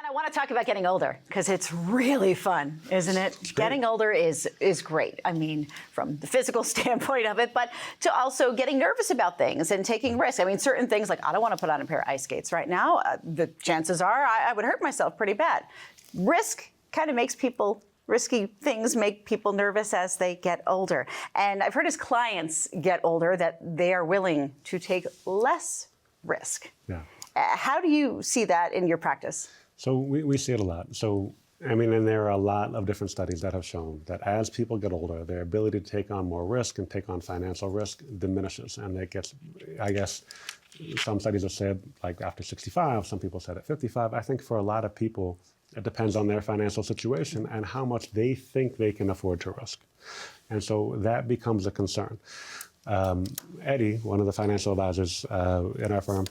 I want to talk about getting older because it's really fun, isn't it? Getting older is great. I mean, from the physical standpoint of it, but to also getting nervous about things and taking risks. I mean, certain things like I don't want to put on a pair of ice skates right now. The chances are I would hurt myself pretty bad. Risk kind of makes people risky things make people nervous as they get older. And I've heard as clients get older that they are willing to take less risk. Yeah. How do you see that in your practice? So we see it a lot. So, I mean, and there are a lot of different studies that have shown that as people get older, their ability to take on more risk and take on financial risk diminishes. And it gets, I guess, some studies have said like after 65, some people said at 55. I think for a lot of people, it depends on their financial situation and how much they think they can afford to risk. And so that becomes a concern. Eddie, one of the financial advisors in our firm,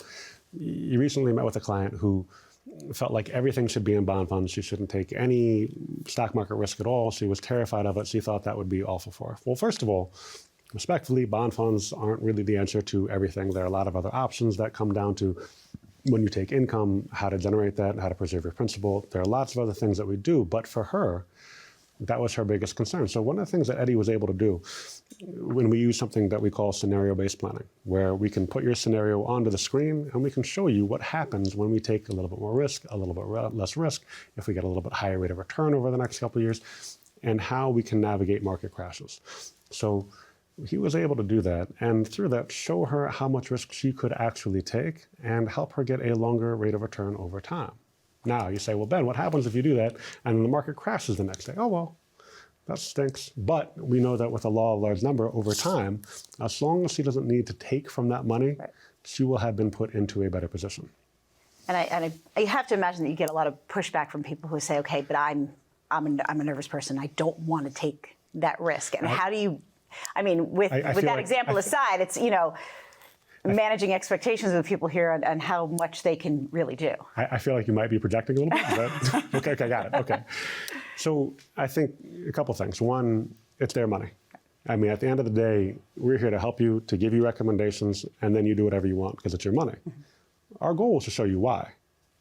he recently met with a client who felt like everything should be in bond funds. She shouldn't take any stock market risk at all. She was terrified of it. She thought that would be awful for her. Well, first of all, respectfully, bond funds aren't really the answer to everything. There are a lot of other options that come down to when you take income, how to generate that, how to preserve your principal. There are lots of other things that we do, but for her, that was her biggest concern. So one of the things that Eddie was able to do when we use something that we call scenario-based planning, where we can put your scenario onto the screen and we can show you what happens when we take a little bit more risk, a little bit less risk, if we get a little bit higher rate of return over the next couple of years, and how we can navigate market crashes. So he was able to do that, and through that, show her how much risk she could actually take and help her get a longer rate of return over time. Now, you say, well, Ben, what happens if you do that and the market crashes the next day? Oh, well, that stinks. But we know that with the law of large number, over time, as long as she doesn't need to take from that money, right, she will have been put into a better position. And I have to imagine that you get a lot of pushback from people who say, okay, but I'm a nervous person. I don't want to take that risk. And how do you, I mean, with that example aside, it's, you know, managing expectations of the people here and how much they can really do. I feel like you might be projecting a little bit, but okay, got it, okay. So I think a couple things. One, it's their money. I mean, at the end of the day, we're here to help you, to give you recommendations, and then you do whatever you want because it's your money. Our goal is to show you why.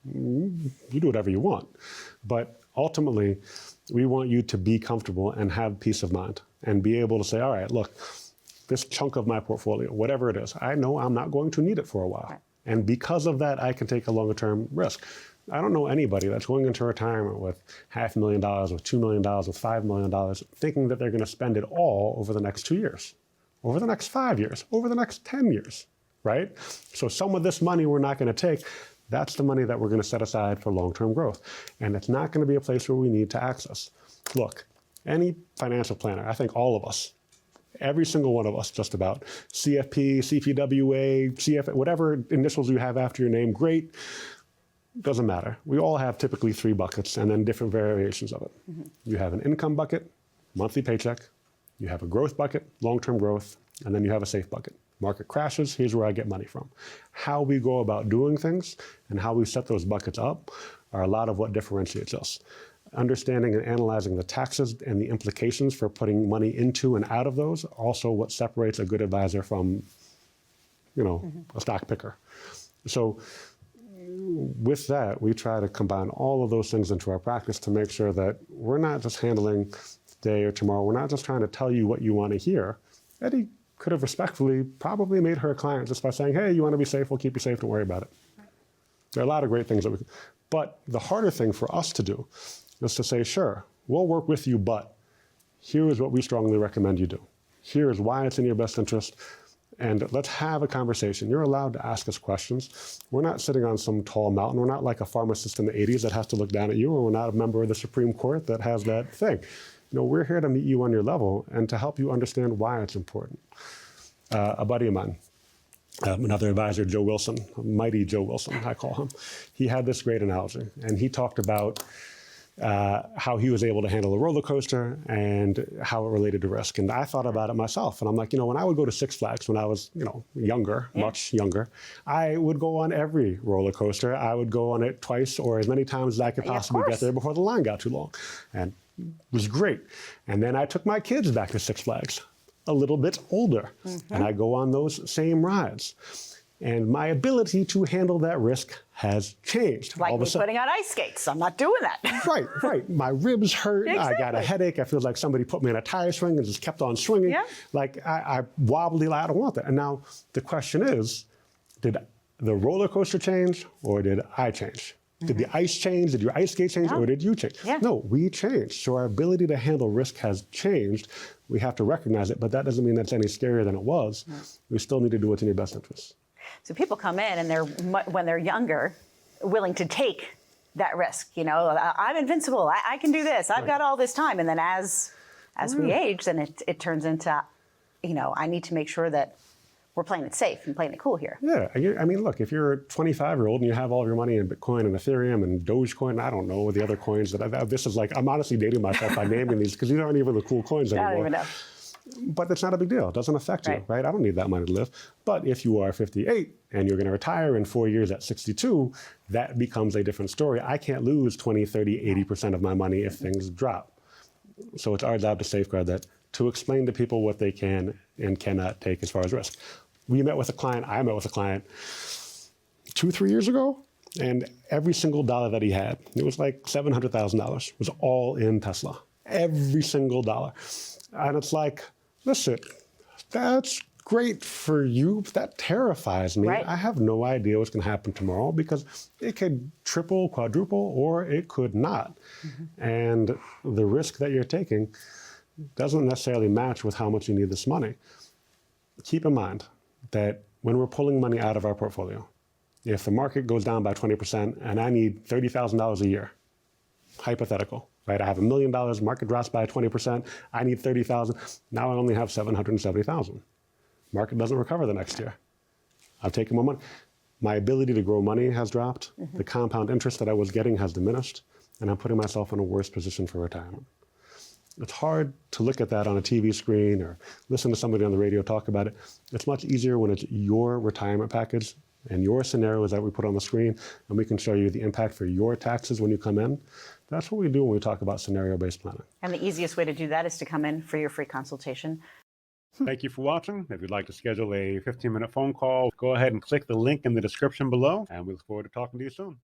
You do whatever you want. But ultimately, we want you to be comfortable and have peace of mind and be able to say, all right, look, this chunk of my portfolio, whatever it is, I know I'm not going to need it for a while. Right. And because of that, I can take a longer term risk. I don't know anybody that's going into retirement with $500,000, with $2 million, with $5 million, thinking that they're going to spend it all over the next 2 years, over the next 5 years, over the next 10 years, right? So some of this money we're not going to take. That's the money that we're going to set aside for long-term growth. And it's not going to be a place where we need to access. Look, any financial planner, I think all of us, every single one of us, just about, CFP, CPWA, CF, whatever initials you have after your name, great, doesn't matter. We all have typically 3 buckets and then different variations of it. Mm-hmm. You have an income bucket, monthly paycheck, you have a growth bucket, long-term growth, and then you have a safe bucket. Market crashes, here's where I get money from. How we go about doing things and how we set those buckets up are a lot of what differentiates us. Understanding and analyzing the taxes and the implications for putting money into and out of those, also what separates a good advisor from, you know, a stock picker. So with that, we try to combine all of those things into our practice to make sure that we're not just handling today or tomorrow. We're not just trying to tell you what you want to hear. Eddie could have respectfully probably made her a client just by saying, hey, you want to be safe, we'll keep you safe, don't worry about it. There are a lot of great things that we can, but the harder thing for us to do is to say, sure, we'll work with you, but here is what we strongly recommend you do. Here is why it's in your best interest, and let's have a conversation. You're allowed to ask us questions. We're not sitting on some tall mountain. We're not like a pharmacist in the 80s that has to look down at you, or we're not a member of the Supreme Court that has that thing. You know, we're here to meet you on your level and to help you understand why it's important. A buddy of mine, another advisor, Joe Wilson, mighty Joe Wilson, I call him, he had this great analogy, and he talked about how he was able to handle a roller coaster and how it related to risk. And I thought about it myself. And I'm like, you know, when I would go to Six Flags when I was, you know, younger, much younger, I would go on every roller coaster. I would go on it twice or as many times as I could possibly get there before the line got too long. And it was great. And then I took my kids back to Six Flags, a little bit older. And I go on those same rides. And my ability to handle that risk has changed. Like All of a me sudden, putting on ice skates. I'm not doing that. right. My ribs hurt. I got a Exactly. headache. I feel like somebody put me in a tire swing and just kept on swinging. Yeah. Like I wobbly. I don't want that. And now the question is, did the roller coaster change or did I change? Did the ice change? Did your ice skate change? No. Or did you change? Yeah. No, we changed. So our ability to handle risk has changed. We have to recognize it, but that doesn't mean that's any scarier than it was. We still need to do what's in your best interest. So people come in and when they're younger, willing to take that risk. You know, I'm invincible. I can do this. I've got all this time. And then as we age, then it turns into, you know, I need to make sure that we're playing it safe and playing it cool here. Yeah, I mean, look, if you're a 25-year-old and you have all of your money in Bitcoin and Ethereum and Dogecoin, I don't know the other coins this is like, I'm honestly dating myself by naming these because these aren't even the cool coins anymore. I don't even know. But it's not a big deal. It doesn't affect you, right? I don't need that money to live. But if you are 58 and you're going to retire in 4 years at 62, that becomes a different story. I can't lose 20, 30, 80% of my money if things drop. So it's our job to safeguard that, to explain to people what they can and cannot take as far as risk. I met with a client 2-3 years ago, and every single dollar that he had, it was like $700,000, was all in Tesla. Every single dollar. And it's like, listen, that's great for you, but that terrifies me. Right. I have no idea what's going to happen tomorrow because it could triple, quadruple, or it could not. And the risk that you're taking doesn't necessarily match with how much you need this money. Keep in mind that when we're pulling money out of our portfolio, if the market goes down by 20% and I need $30,000 a year, hypothetical, right? I have $1 million, market drops by 20%, I need 30,000, now I only have 770,000. Market doesn't recover the next year. I've taken more money. My ability to grow money has dropped. The compound interest that I was getting has diminished, and I'm putting myself in a worse position for retirement. It's hard to look at that on a TV screen or listen to somebody on the radio talk about it. It's much easier when it's your retirement package and your scenarios that we put on the screen, and we can show you the impact for your taxes when you come in. That's what we do when we talk about scenario-based planning. And the easiest way to do that is to come in for your free consultation. Thank you for watching. If you'd like to schedule a 15-minute phone call, go ahead and click the link in the description below, and we look forward to talking to you soon.